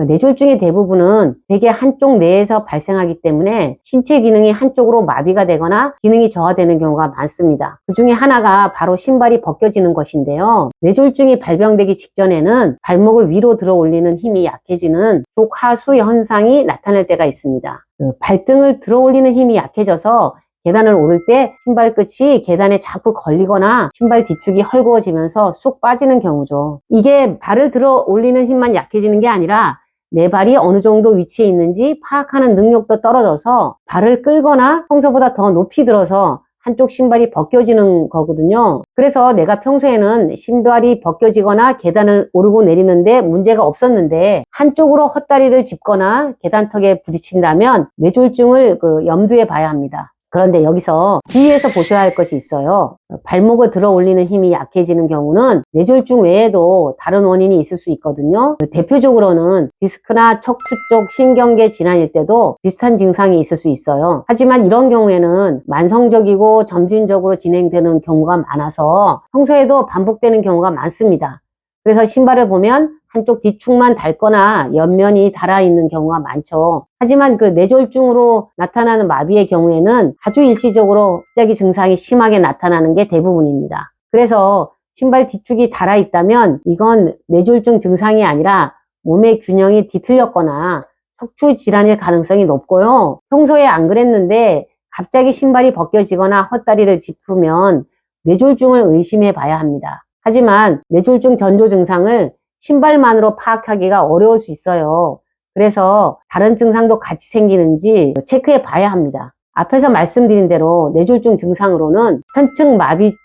뇌졸중의 대부분은 대개 한쪽 뇌에서 발생하기 때문에 신체 기능이 한쪽으로 마비가 되거나 기능이 저하되는 경우가 많습니다. 그 중에 하나가 바로 신발이 벗겨지는 것인데요. 뇌졸중이 발병되기 직전에는 발목을 위로 들어 올리는 힘이 약해지는 족하수 현상이 나타날 때가 있습니다. 발등을 들어 올리는 힘이 약해져서 계단을 오를 때 신발 끝이 계단에 자꾸 걸리거나 신발 뒤축이 헐거워지면서 쑥 빠지는 경우죠. 이게 발을 들어 올리는 힘만 약해지는 게 아니라 내 발이 어느 정도 위치에 있는지 파악하는 능력도 떨어져서 발을 끌거나 평소보다 더 높이 들어서 한쪽 신발이 벗겨지는 거거든요. 그래서 내가 평소에는 신발이 벗겨지거나 계단을 오르고 내리는데 문제가 없었는데 한쪽으로 헛다리를 짚거나 계단턱에 부딪힌다면 뇌졸중을 염두에 봐야 합니다. 그런데 여기서 주의해서 보셔야 할 것이 있어요. 발목을 들어 올리는 힘이 약해지는 경우는 뇌졸중 외에도 다른 원인이 있을 수 있거든요. 대표적으로는 디스크나 척추 쪽 신경계 질환일 때도 비슷한 증상이 있을 수 있어요. 하지만 이런 경우에는 만성적이고 점진적으로 진행되는 경우가 많아서 평소에도 반복되는 경우가 많습니다. 그래서 신발을 보면 한쪽 뒤축만 닳거나 옆면이 닳아있는 경우가 많죠. 하지만 그 뇌졸중으로 나타나는 마비의 경우에는 아주 일시적으로 갑자기 증상이 심하게 나타나는 게 대부분입니다. 그래서 신발 뒤축이 닳아있다면 이건 뇌졸중 증상이 아니라 몸의 균형이 뒤틀렸거나 척추 질환일 가능성이 높고요. 평소에 안 그랬는데 갑자기 신발이 벗겨지거나 헛다리를 짚으면 뇌졸중을 의심해 봐야 합니다. 하지만 뇌졸중 전조 증상을 신발만으로 파악하기가 어려울 수 있어요. 그래서 다른 증상도 같이 생기는지 체크해 봐야 합니다. 앞에서 말씀드린 대로 뇌졸중 증상으로는 편측 마비,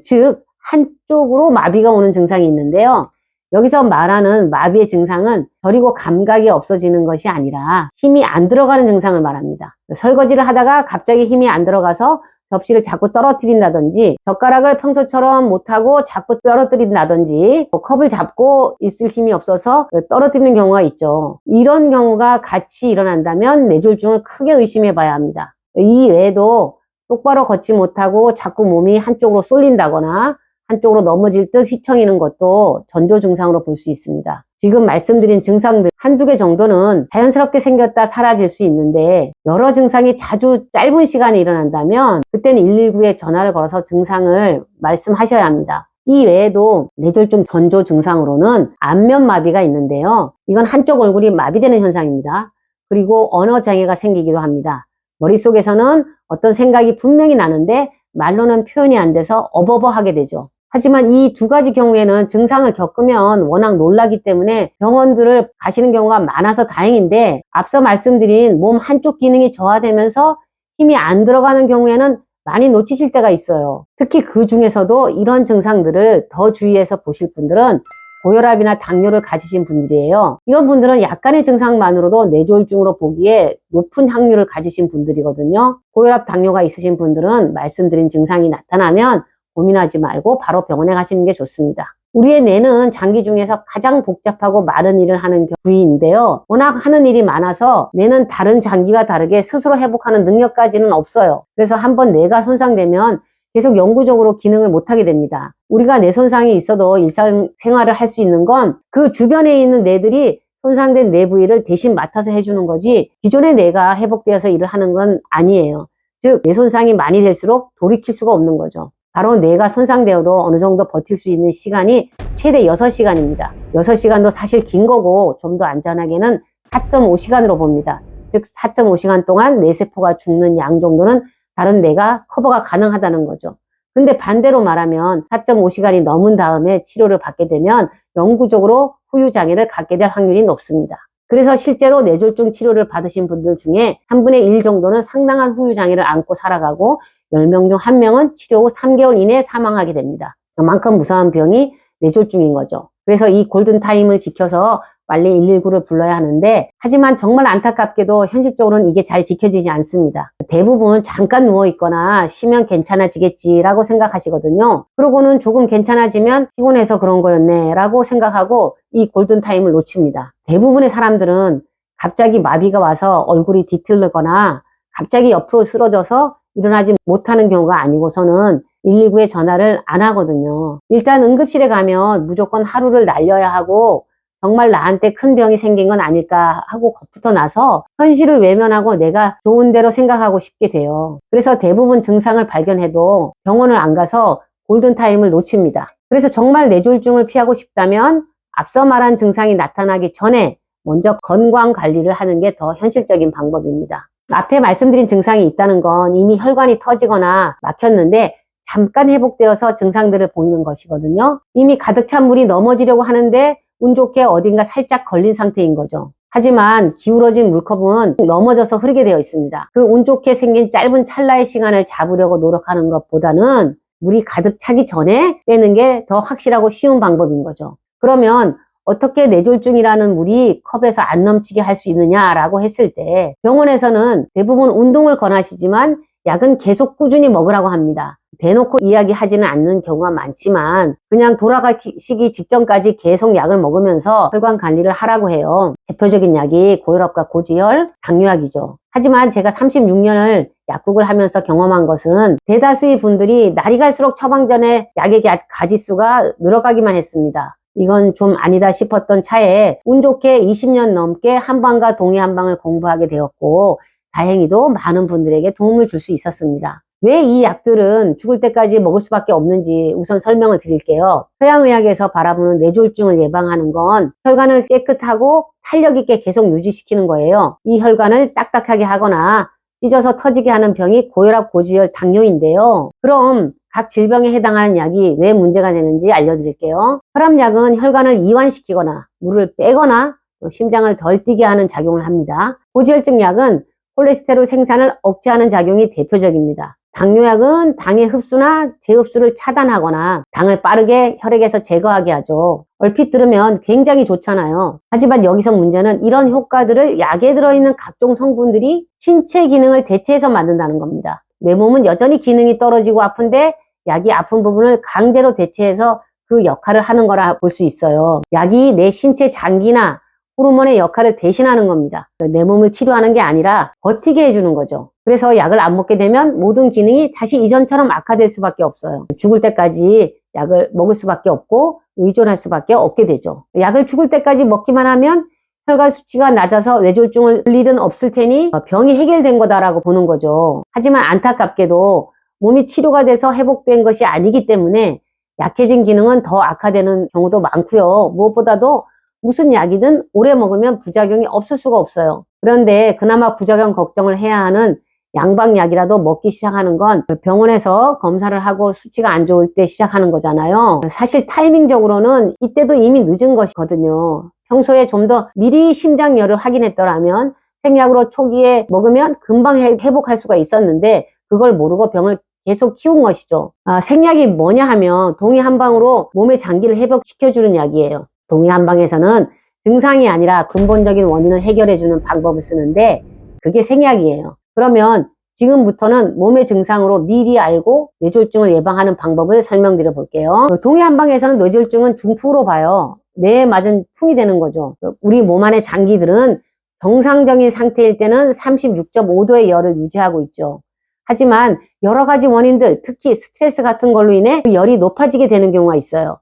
즉 한쪽으로 마비가 오는 증상이 있는데요. 여기서 말하는 마비의 증상은 저리고 감각이 없어지는 것이 아니라 힘이 안 들어가는 증상을 말합니다. 설거지를 하다가 갑자기 힘이 안 들어가서 접시를 자꾸 떨어뜨린다든지, 젓가락을 평소처럼 못하고 자꾸 떨어뜨린다든지, 컵을 잡고 있을 힘이 없어서 떨어뜨리는 경우가 있죠. 이런 경우가 같이 일어난다면 뇌졸중을 크게 의심해 봐야 합니다. 이 외에도 똑바로 걷지 못하고 자꾸 몸이 한쪽으로 쏠린다거나 한쪽으로 넘어질 듯 휘청이는 것도 전조 증상으로 볼 수 있습니다. 지금 말씀드린 증상들 한두 개 정도는 자연스럽게 생겼다 사라질 수 있는데 여러 증상이 자주 짧은 시간에 일어난다면 그때는 119에 전화를 걸어서 증상을 말씀하셔야 합니다. 이 외에도 뇌졸중 전조 증상으로는 안면 마비가 있는데요. 이건 한쪽 얼굴이 마비되는 현상입니다. 그리고 언어 장애가 생기기도 합니다. 머릿속에서는 어떤 생각이 분명히 나는데 말로는 표현이 안 돼서 어버버하게 되죠. 하지만 이 두 가지 경우에는 증상을 겪으면 워낙 놀라기 때문에 병원들을 가시는 경우가 많아서 다행인데 앞서 말씀드린 몸 한쪽 기능이 저하되면서 힘이 안 들어가는 경우에는 많이 놓치실 때가 있어요. 특히 그 중에서도 이런 증상들을 더 주의해서 보실 분들은 고혈압이나 당뇨를 가지신 분들이에요. 이런 분들은 약간의 증상만으로도 뇌졸중으로 보기에 높은 확률을 가지신 분들이거든요. 고혈압, 당뇨가 있으신 분들은 말씀드린 증상이 나타나면 고민하지 말고 바로 병원에 가시는 게 좋습니다. 우리의 뇌는 장기 중에서 가장 복잡하고 많은 일을 하는 부위인데요. 워낙 하는 일이 많아서 뇌는 다른 장기와 다르게 스스로 회복하는 능력까지는 없어요. 그래서 한번 뇌가 손상되면 계속 영구적으로 기능을 못하게 됩니다. 우리가 뇌 손상이 있어도 일상생활을 할 수 있는 건 그 주변에 있는 뇌들이 손상된 뇌 부위를 대신 맡아서 해주는 거지 기존의 뇌가 회복되어서 일을 하는 건 아니에요. 즉 뇌 손상이 많이 될수록 돌이킬 수가 없는 거죠. 바로 뇌가 손상되어도 어느 정도 버틸 수 있는 시간이 최대 6시간입니다. 6시간도 사실 긴 거고 좀 더 안전하게는 4.5시간으로 봅니다. 즉 4.5시간 동안 뇌세포가 죽는 양 정도는 다른 뇌가 커버가 가능하다는 거죠. 근데 반대로 말하면 4.5시간이 넘은 다음에 치료를 받게 되면 영구적으로 후유장애를 갖게 될 확률이 높습니다. 그래서 실제로 뇌졸중 치료를 받으신 분들 중에 3분의 1 정도는 상당한 후유장애를 안고 살아가고 10명 중 1명은 치료 후 3개월 이내에 사망하게 됩니다. 그만큼 무서운 병이 뇌졸중인 거죠. 그래서 이 골든타임을 지켜서 빨리 119를 불러야 하는데 하지만 정말 안타깝게도 현실적으로는 이게 잘 지켜지지 않습니다. 대부분 잠깐 누워있거나 쉬면 괜찮아지겠지라고 생각하시거든요. 그러고는 조금 괜찮아지면 피곤해서 그런 거였네 라고 생각하고 이 골든타임을 놓칩니다. 대부분의 사람들은 갑자기 마비가 와서 얼굴이 뒤틀리거나 갑자기 옆으로 쓰러져서 일어나지 못하는 경우가 아니고서는 119에 전화를 안 하거든요. 일단 응급실에 가면 무조건 하루를 날려야 하고 정말 나한테 큰 병이 생긴 건 아닐까 하고 겁부터 나서 현실을 외면하고 내가 좋은 대로 생각하고 싶게 돼요. 그래서 대부분 증상을 발견해도 병원을 안 가서 골든타임을 놓칩니다. 그래서 정말 뇌졸중을 피하고 싶다면 앞서 말한 증상이 나타나기 전에 먼저 건강관리를 하는 게 더 현실적인 방법입니다. 앞에 말씀드린 증상이 있다는 건 이미 혈관이 터지거나 막혔는데 잠깐 회복되어서 증상들을 보이는 것이거든요. 이미 가득 찬 물이 넘어지려고 하는데 운 좋게 어딘가 살짝 걸린 상태인 거죠. 하지만 기울어진 물컵은 넘어져서 흐르게 되어 있습니다. 그 운 좋게 생긴 짧은 찰나의 시간을 잡으려고 노력하는 것보다는 물이 가득 차기 전에 빼는 게 더 확실하고 쉬운 방법인 거죠. 그러면 어떻게 뇌졸중이라는 물이 컵에서 안 넘치게 할 수 있느냐라고 했을 때 병원에서는 대부분 운동을 권하시지만 약은 계속 꾸준히 먹으라고 합니다. 대놓고 이야기하지는 않는 경우가 많지만 그냥 돌아가시기 직전까지 계속 약을 먹으면서 혈관 관리를 하라고 해요. 대표적인 약이 고혈압과 고지혈, 당뇨약이죠. 하지만 제가 36년을 약국을 하면서 경험한 것은 대다수의 분들이 날이 갈수록 처방전에 약의 가지수가 늘어가기만 했습니다. 이건 좀 아니다 싶었던 차에 운 좋게 20년 넘게 한방과 동의한방을 공부하게 되었고 다행히도 많은 분들에게 도움을 줄 수 있었습니다. 왜 이 약들은 죽을 때까지 먹을 수밖에 없는지 우선 설명을 드릴게요. 서양의학에서 바라보는 뇌졸중을 예방하는 건 혈관을 깨끗하고 탄력 있게 계속 유지시키는 거예요. 이 혈관을 딱딱하게 하거나 찢어서 터지게 하는 병이 고혈압, 고지혈, 당뇨인데요. 그럼 각 질병에 해당하는 약이 왜 문제가 되는지 알려드릴게요. 혈압약은 혈관을 이완시키거나 물을 빼거나 심장을 덜 뛰게 하는 작용을 합니다. 고지혈증 약은 콜레스테롤 생산을 억제하는 작용이 대표적입니다. 당뇨약은 당의 흡수나 재흡수를 차단하거나 당을 빠르게 혈액에서 제거하게 하죠. 얼핏 들으면 굉장히 좋잖아요. 하지만 여기서 문제는 이런 효과들을 약에 들어있는 각종 성분들이 신체 기능을 대체해서 만든다는 겁니다. 내 몸은 여전히 기능이 떨어지고 아픈데 약이 아픈 부분을 강제로 대체해서 그 역할을 하는 거라 볼 수 있어요. 약이 내 신체 장기나 호르몬의 역할을 대신하는 겁니다. 내 몸을 치료하는 게 아니라 버티게 해주는 거죠. 그래서 약을 안 먹게 되면 모든 기능이 다시 이전처럼 악화될 수밖에 없어요. 죽을 때까지 약을 먹을 수밖에 없고 의존할 수밖에 없게 되죠. 약을 죽을 때까지 먹기만 하면 혈관 수치가 낮아서 뇌졸중을 올 일은 없을 테니 병이 해결된 거다라고 보는 거죠. 하지만 안타깝게도 몸이 치료가 돼서 회복된 것이 아니기 때문에 약해진 기능은 더 악화되는 경우도 많고요. 무엇보다도 무슨 약이든 오래 먹으면 부작용이 없을 수가 없어요. 그런데 그나마 부작용 걱정을 해야 하는 양방약이라도 먹기 시작하는 건 병원에서 검사를 하고 수치가 안 좋을 때 시작하는 거잖아요. 사실 타이밍적으로는 이때도 이미 늦은 것이거든요. 평소에 좀 더 미리 심장열을 확인했더라면 생약으로 초기에 먹으면 금방 회복할 수가 있었는데 그걸 모르고 병을 계속 키운 것이죠. 생약이 뭐냐 하면 동의한방으로 몸의 장기를 회복시켜주는 약이에요. 동의한방에서는 증상이 아니라 근본적인 원인을 해결해주는 방법을 쓰는데 그게 생약이에요. 그러면 지금부터는 몸의 증상으로 미리 알고 뇌졸중을 예방하는 방법을 설명드려 볼게요. 동의한방에서는 뇌졸중은 중풍으로 봐요. 뇌에 맞은 풍이 되는 거죠. 우리 몸 안의 장기들은 정상적인 상태일 때는 36.5도의 열을 유지하고 있죠. 하지만 여러 가지 원인들, 특히 스트레스 같은 걸로 인해 열이 높아지게 되는 경우가 있어요.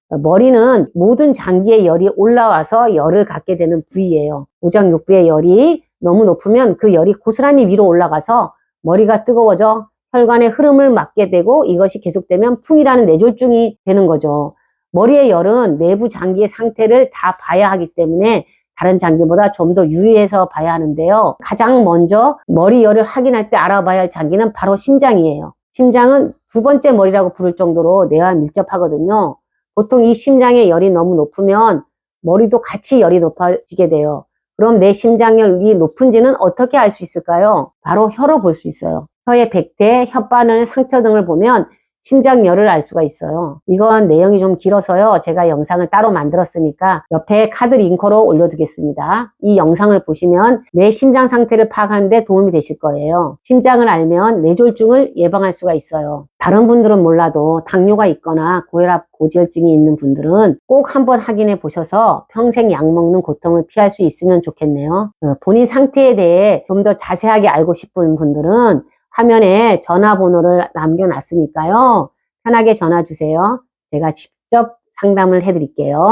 머리는 모든 장기의 열이 올라와서 열을 갖게 되는 부위예요. 오장육부의 열이 너무 높으면 그 열이 고스란히 위로 올라가서 머리가 뜨거워져 혈관의 흐름을 막게 되고 이것이 계속되면 풍이라는 뇌졸중이 되는 거죠. 머리의 열은 내부 장기의 상태를 다 봐야 하기 때문에 다른 장기보다 좀 더 유의해서 봐야 하는데요. 가장 먼저 머리 열을 확인할 때 알아봐야 할 장기는 바로 심장이에요. 심장은 두 번째 머리라고 부를 정도로 뇌와 밀접하거든요. 보통 이 심장의 열이 너무 높으면 머리도 같이 열이 높아지게 돼요. 그럼 내 심장열이 높은지는 어떻게 알 수 있을까요? 바로 혀로 볼 수 있어요. 혀의 백태, 혓바늘, 상처 등을 보면 심장열을 알 수가 있어요. 이건 내용이 좀 길어서요. 제가 영상을 따로 만들었으니까 옆에 카드 링크로 올려두겠습니다. 이 영상을 보시면 내 심장 상태를 파악하는 데 도움이 되실 거예요. 심장을 알면 뇌졸중을 예방할 수가 있어요. 다른 분들은 몰라도 당뇨가 있거나 고혈압, 고지혈증이 있는 분들은 꼭 한번 확인해 보셔서 평생 약 먹는 고통을 피할 수 있으면 좋겠네요. 본인 상태에 대해 좀 더 자세하게 알고 싶은 분들은 화면에 전화번호를 남겨놨으니까요. 편하게 전화 주세요. 제가 직접 상담을 해드릴게요.